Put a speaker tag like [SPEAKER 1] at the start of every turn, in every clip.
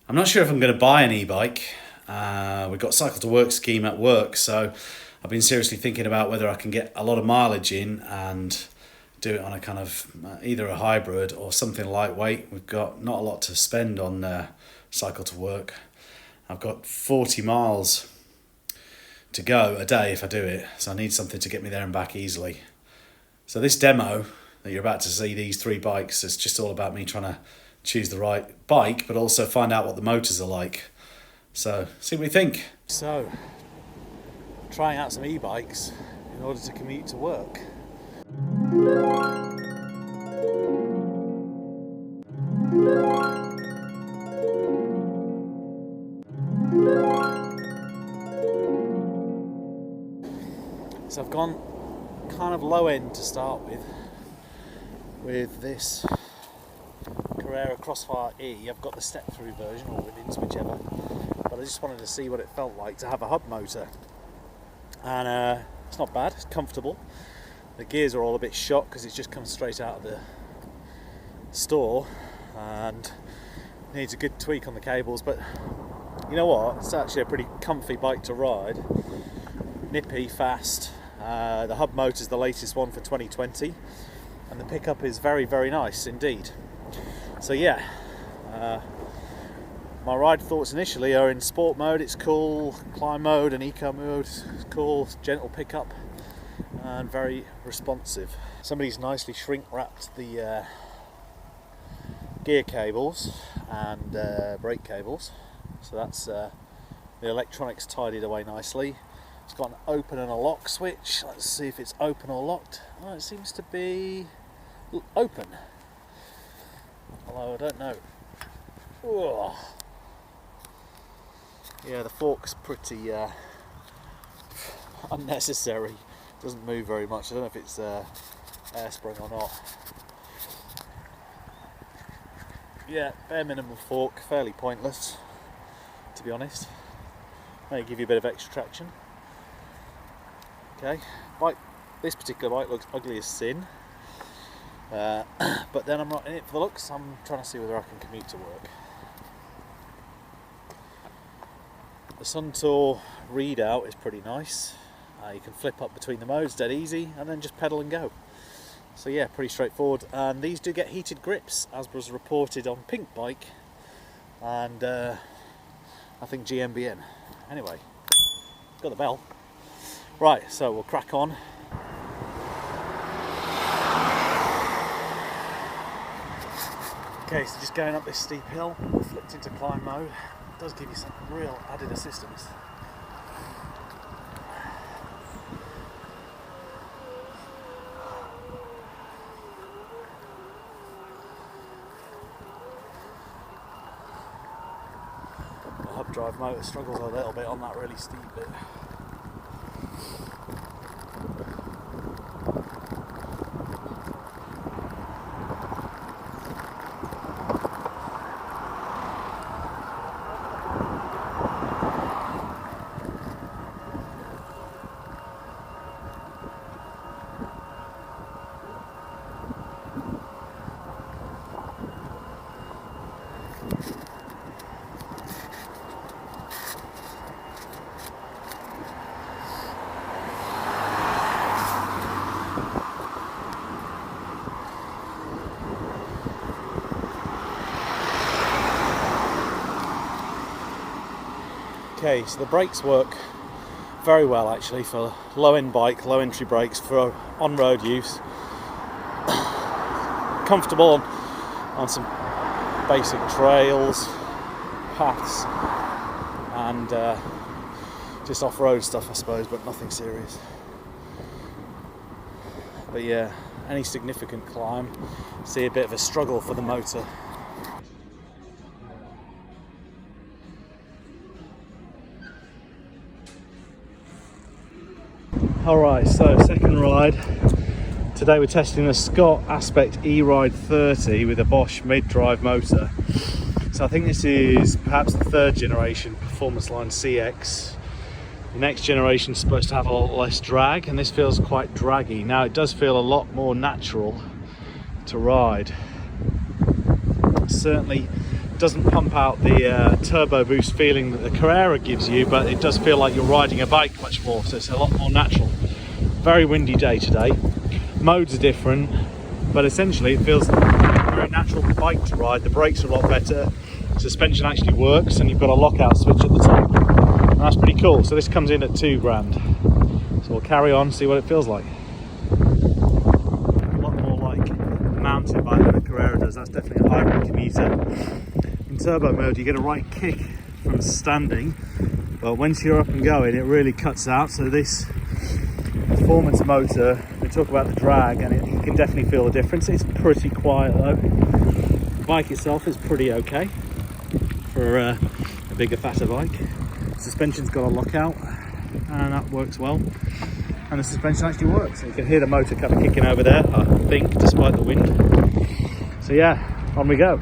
[SPEAKER 1] I'm not sure if I'm going to buy an e-bike. We've got cycle to work scheme at work, so I've been seriously thinking about whether I can get a lot of mileage in and do it on a kind of either a hybrid or something lightweight. We've got not a lot to spend on cycle to work. I've got 40 miles to go a day if I do it, so I need something to get me there and back easily. So this demo that you're about to see, these 3 bikes, it's just all about me trying to choose the right bike, but also find out what the motors are like. So see what we think. So trying out some e-bikes in order to commute to work. So I've gone kind of low end to start with this Carrera Crossfire E. I've got the step through version, or within, whichever, but I just wanted to see what it felt like to have a hub motor, and it's not bad, it's comfortable. The gears are all a bit shot because it's just come straight out of the store and needs a good tweak on the cables, but you know what, it's actually a pretty comfy bike to ride. Nippy, fast. The hub motor is the latest one for 2020, and the pickup is very, very nice indeed. So yeah, my ride thoughts initially are in sport mode, it's cool, climb mode and eco mode, it's cool, gentle pickup and very responsive. Somebody's nicely shrink wrapped the gear cables and brake cables, so that's the electronics tidied away nicely. It's got an open and a lock switch. Let's see if it's open or locked. Oh, it seems to be open, although I don't know. Ugh. Yeah, the fork's pretty unnecessary. Doesn't move very much. I don't know if it's air sprung or not. Yeah, bare minimum fork, fairly pointless, to be honest. May give you a bit of extra traction. Okay, this particular bike looks ugly as sin, but then I'm not in it for the looks. I'm trying to see whether I can commute to work. The Suntour readout is pretty nice. You can flip up between the modes dead easy and then just pedal and go. So yeah, pretty straightforward. And these do get heated grips, as was reported on Pink Bike and I think GMBN. Anyway, got the bell. Right, so we'll crack on. Okay, so just going up this steep hill, flipped into climb mode. It does give you some real added assistance. The hub drive motor struggles a little bit on that really steep bit. Okay, so the brakes work very well actually for low-end bike, low entry brakes for on-road use. Comfortable on some basic trails, paths, and just off-road stuff I suppose, but nothing serious. But yeah, any significant climb, see a bit of a struggle for the motor. Alright, so second ride. Today we're testing a Scott Aspect eRIDE 30 with a Bosch mid-drive motor. So I think this is perhaps the 3rd generation Performance Line CX. The next generation is supposed to have a lot less drag, and this feels quite draggy. Now it does feel a lot more natural to ride. Certainly doesn't pump out the turbo boost feeling that the Carrera gives you, but it does feel like you're riding a bike much more, so it's a lot more natural. Very windy day today. Modes are different, but essentially it feels like a very natural bike to ride. The brakes are a lot better, suspension actually works, and you've got a lockout switch at the top, and that's pretty cool. So this comes in at £2,000, so we'll carry on, see what it feels like. A lot more like a mountain bike than the Carrera does. That's definitely a hybrid commuter. In turbo mode you get a right kick from standing, but once you're up and going it really cuts out. So this performance motor, we talk about the drag, and you can definitely feel the difference. It's pretty quiet though. The bike itself is pretty okay for a bigger, fatter bike. Suspension's got a lockout, and that works well. And the suspension actually works. You can hear the motor kind of kicking over there, I think, despite the wind. So yeah, on we go.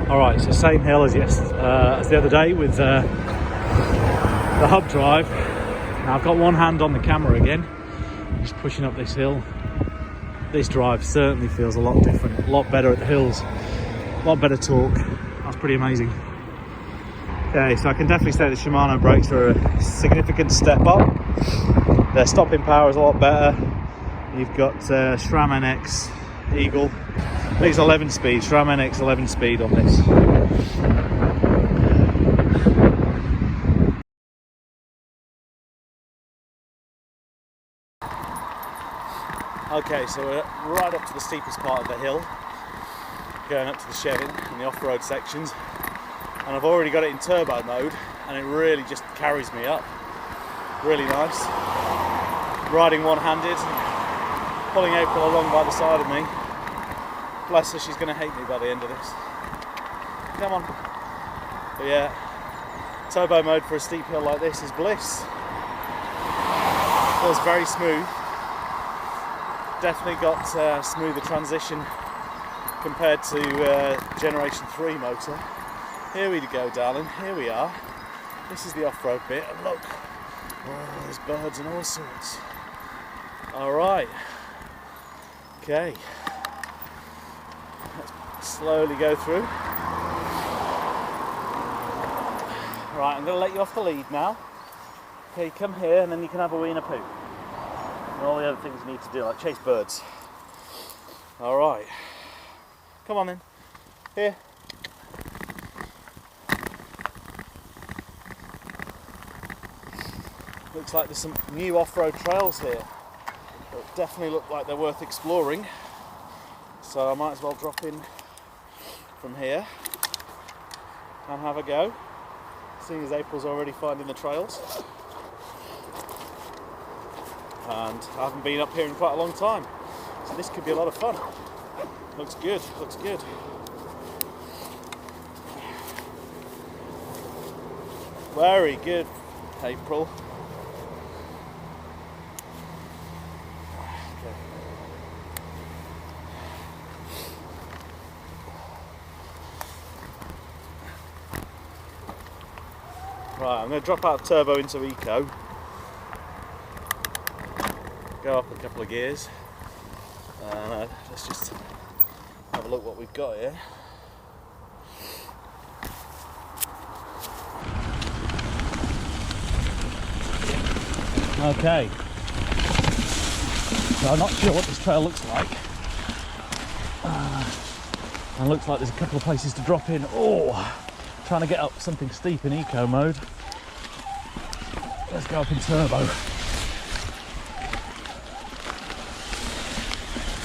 [SPEAKER 1] Alright, so same hill as the other day with the hub drive. Now I've got one hand on the camera again, just pushing up this hill. This drive certainly feels a lot different, a lot better at the hills, a lot better torque. That's pretty amazing. Okay, so I can definitely say the Shimano brakes are a significant step up. Their stopping power is a lot better. You've got SRAM NX Eagle. I think it's 11 speed, SRAM NX 11 speed on this. Okay, so we're right up to the steepest part of the hill, going up to the shedding and the off-road sections, and I've already got it in turbo mode, and it really just carries me up. Really nice. Riding one-handed, pulling April along by the side of me. Bless her, she's going to hate me by the end of this. Come on. But yeah, turbo mode for a steep hill like this is bliss. Feels very smooth. Definitely got smoother transition compared to Generation 3 motor. Here we go, darling, here we are. This is the off-road bit, and look, oh, there's birds and all sorts. Alright, okay, let's slowly go through. Right, I'm going to let you off the lead now. Okay, come here and then you can have a wee and a poo. And all the other things you need to do, like chase birds. Alright. Come on then. Here. Looks like there's some new off-road trails here. That definitely look like they're worth exploring. So I might as well drop in from here and have a go. Seeing as April's already finding the trails. And I haven't been up here in quite a long time, so this could be a lot of fun. Looks good, looks good. Very good, April. Okay. Right, I'm going to drop out of turbo into eco. Go up a couple of gears, and let's just have a look what we've got here. Okay, so I'm not sure what this trail looks like. And looks like there's a couple of places to drop in. Oh, trying to get up something steep in eco mode. Let's go up in turbo.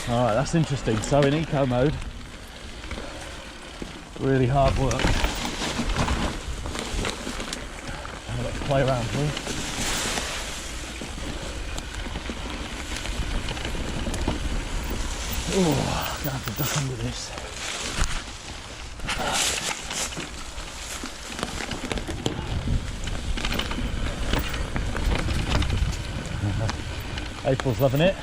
[SPEAKER 1] Alright, that's interesting. So in eco mode, really hard work. Let's play around here. Oh, I'm gonna have to duck under this. April's loving it.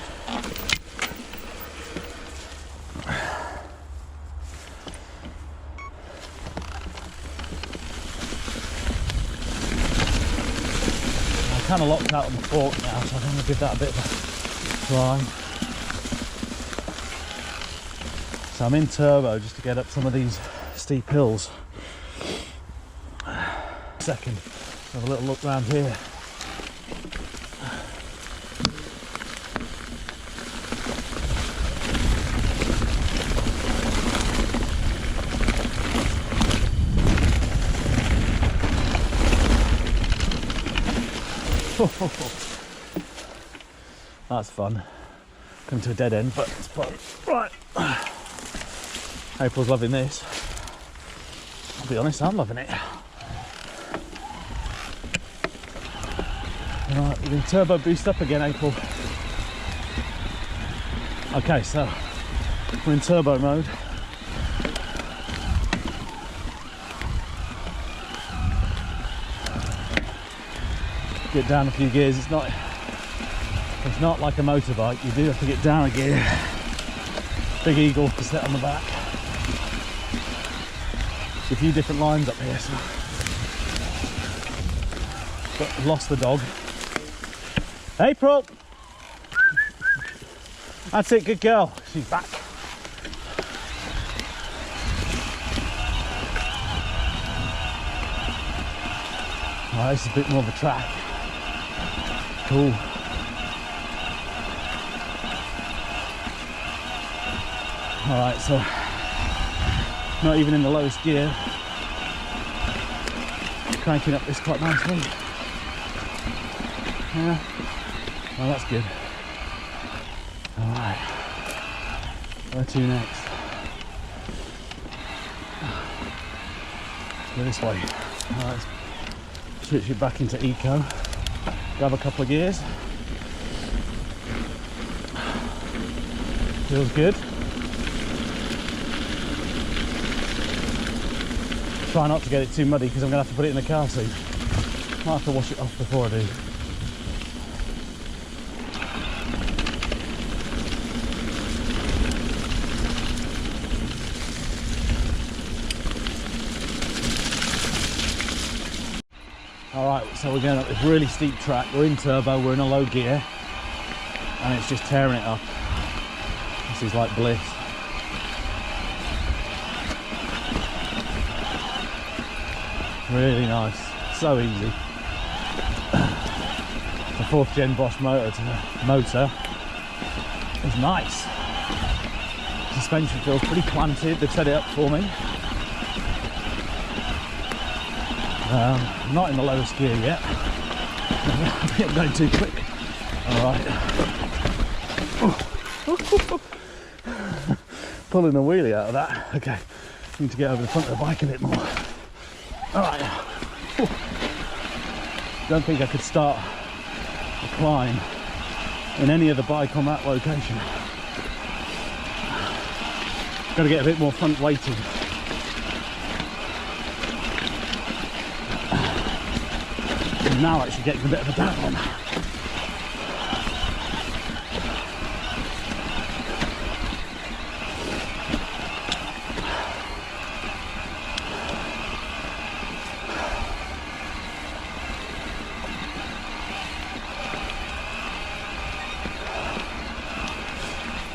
[SPEAKER 1] kind of locked out on the fork now, so I'm going to give that a bit of a try. So I'm in turbo just to get up some of these steep hills. Second, have a little look around here. That's fun. Come to a dead end, but it's fun. Right. April's loving this. I'll be honest, I'm loving it. Right, we're going to turbo boost up again, April. Okay, so we're in turbo mode. Get down a few gears. It's not like a motorbike. You do have to get down a gear. Big eagle to sit on the back. There's a few different lines up here, so but I've lost the dog. April! That's it, good girl. She's back. Alright, this is a bit more of a track. Cool. Alright, so not even in the lowest gear. Cranking up this quite nicely. Yeah. Well, that's good. Alright. Where to next? Let's go this way. Alright, let's switch it back into eco. Grab a couple of gears. Feels good. Try not to get it too muddy because I'm going to have to put it in the car seat. Might have to wash it off before I do. Alright, so we're going up this really steep track. We're in turbo, we're in a low gear, and it's just tearing it up. This is like bliss. Really nice, so easy. The 4th gen Bosch motor is nice. Suspension feels pretty planted, they've set it up for me. Not in the lowest gear yet. I think I'm going too quick. Alright. Pulling the wheelie out of that. Okay, need to get over the front of the bike a bit more. Alright. Don't think I could start a climb in any other bike on that location. Got to get a bit more front weighting. I'm now actually getting a bit of a down.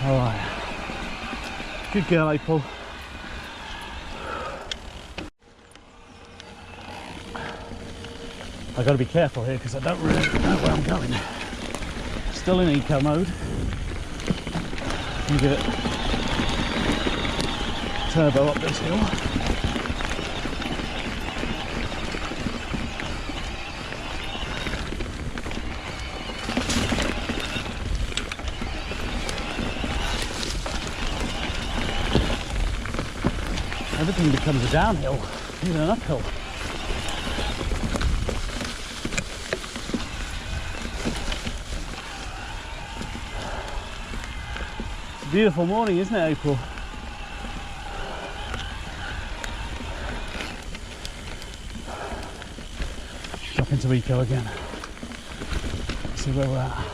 [SPEAKER 1] Alright. Good girl, April. I've got to be careful here because I don't really know where I'm going. Still in eco mode. Give it turbo up this hill. Everything becomes a downhill, even an uphill. It's a beautiful morning, isn't it, April? Drop into eco again. See where we're at.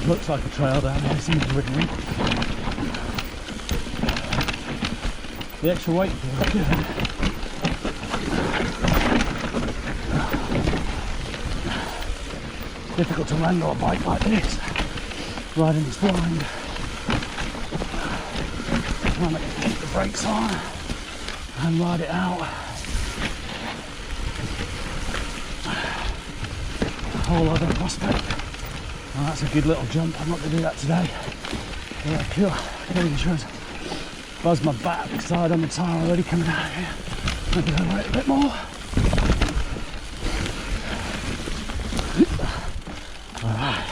[SPEAKER 1] Looks like a trail down there, seems written. The extra weight feels good. Difficult to wrangle a bike like this, riding this blind. Trying to keep the brakes on and ride it out. A whole other prospect. Oh, that's a good little jump. I'm not going to do that today. Yeah, cool. Insurance. Buzz my back side on the tyre already coming out here. Maybe I'll wait a bit more. Alright.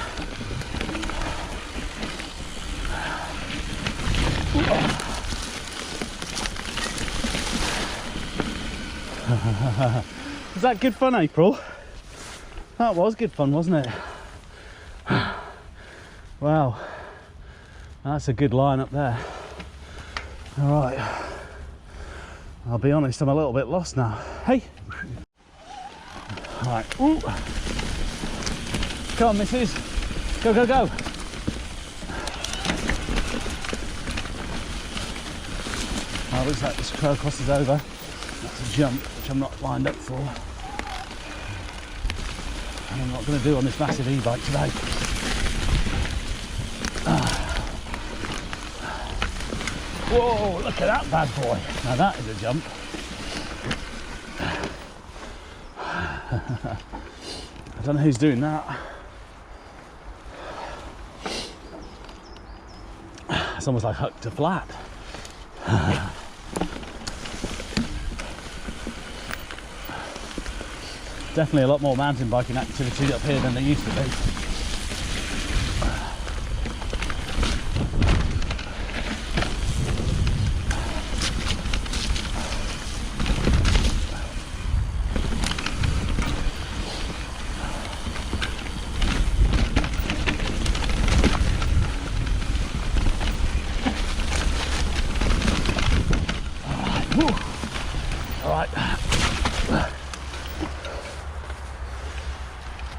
[SPEAKER 1] Was that good fun, April? That was good fun, wasn't it? Wow. That's a good line up there. Alright. I'll be honest, I'm a little bit lost now. Hey! Alright. Ooh. Come on, missus. Go, go, go. Oh, looks like this Carrera Cross is over. That's a jump, which I'm not lined up for. And I'm not going to do on this massive e-bike today. Whoa, look at that bad boy. Now that is a jump. I don't know who's doing that. It's almost like hook to flat. Definitely a lot more mountain biking activity up here than there used to be. Alright.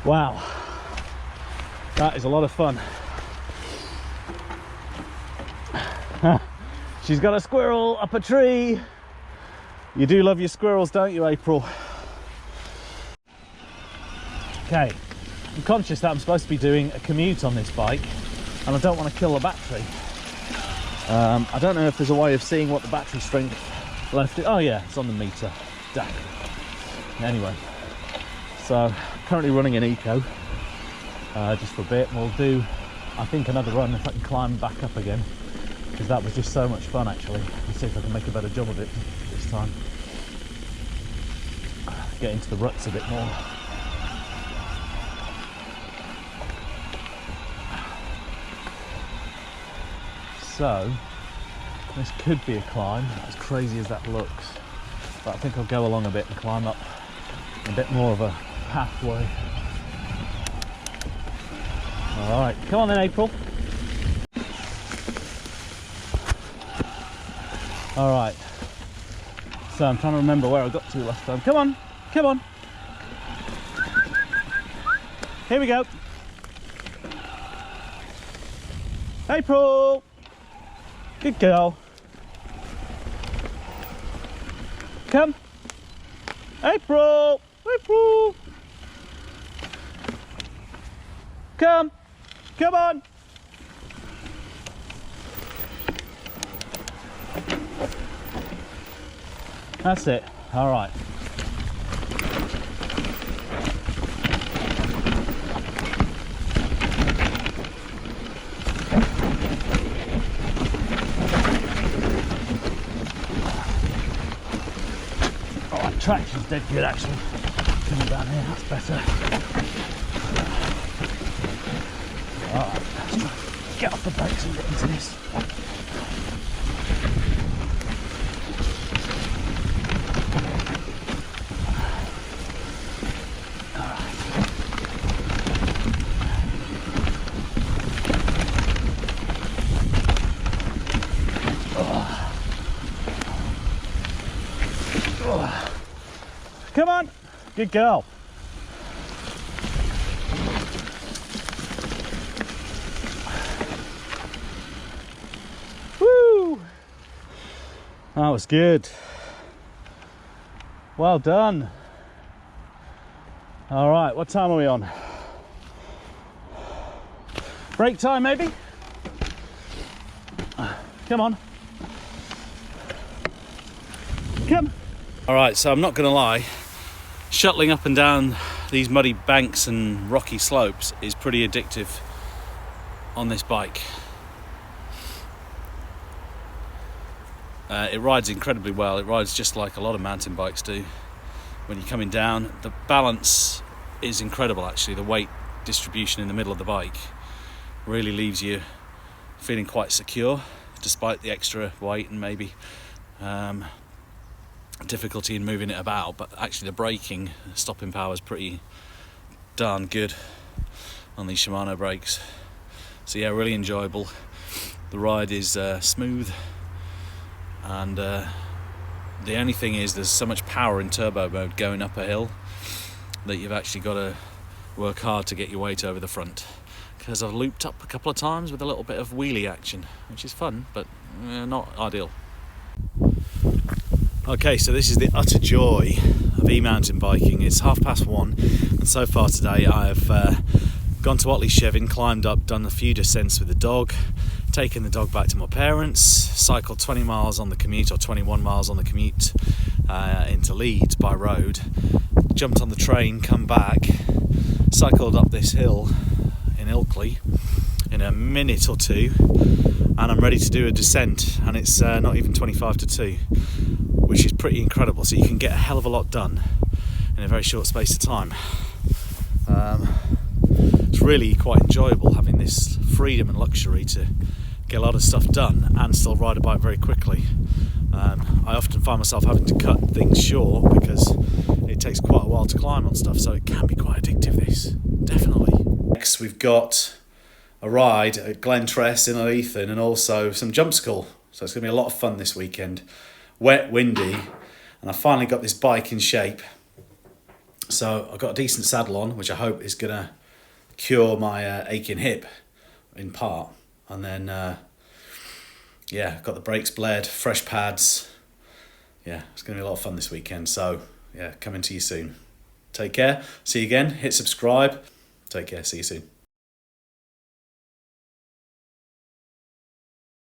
[SPEAKER 1] Wow, that is a lot of fun. She's got a squirrel up a tree. You do love your squirrels, don't you, April? Okay, I'm conscious that I'm supposed to be doing a commute on this bike and I don't want to kill the battery. I don't know if there's a way of seeing what the battery strength left is. Oh yeah, it's on the meter. Damn. Anyway, so currently running an eco just for a bit. We'll do, I think, another run if I can climb back up again, because that was just so much fun actually. Let's see if I can make a better job of it this time. Get into the ruts a bit more. So this could be a climb, as crazy as that looks, but I think I'll go along a bit and climb up a bit more of a pathway. All right, come on then, April. All right, so I'm trying to remember where I got to last time. Come on, come on. Here we go. April, good girl. Come, April, April. Come, come on. That's it. All right. All right, traction's dead good actually. Coming down here, that's better. All right, let's try to get off the brakes and get into this. Come on, good girl. Woo! That was good. Well done. All right, what time are we on? Break time, maybe? Come on. Come. All right, so I'm not gonna lie, shuttling up and down these muddy banks and rocky slopes is pretty addictive on this bike. It rides incredibly well. It rides just like a lot of mountain bikes do. When you're coming down, the balance is incredible actually. The weight distribution in the middle of the bike really leaves you feeling quite secure, despite the extra weight and maybe difficulty in moving it about. But actually the braking, stopping power is pretty darn good on these Shimano brakes. So yeah, really enjoyable. The ride is smooth, and the only thing is there's so much power in turbo mode going up a hill that you've actually got to work hard to get your weight over the front, because I've looped up a couple of times with a little bit of wheelie action, which is fun but not ideal. Okay, so this is the utter joy of e-mountain biking. It's 1:30 and so far today I have gone to Otley Chevin, climbed up, done a few descents with the dog, taken the dog back to my parents, cycled 20 miles on the commute, or 21 miles on the commute into Leeds by road, jumped on the train, come back, cycled up this hill in Ilkley in a minute or two, and I'm ready to do a descent, and it's not even 25 to 2, which is pretty incredible. So you can get a hell of a lot done in a very short space of time. It's really quite enjoyable having this freedom and luxury to get a lot of stuff done and still ride a bike very quickly. I often find myself having to cut things short because it takes quite a while to climb on stuff, so it can be quite addictive, this, definitely. Next we've got a ride at Glen Tress in Leithen and also some jump school, so it's going to be a lot of fun this weekend. Wet, windy, and I finally got this bike in shape, so I've got a decent saddle on, which I hope is going to cure my aching hip in part, and then yeah, got the brakes bled, fresh pads. Yeah, it's going to be a lot of fun this weekend, so yeah, coming to you soon. Take care, see you again, hit subscribe, take care, see you soon.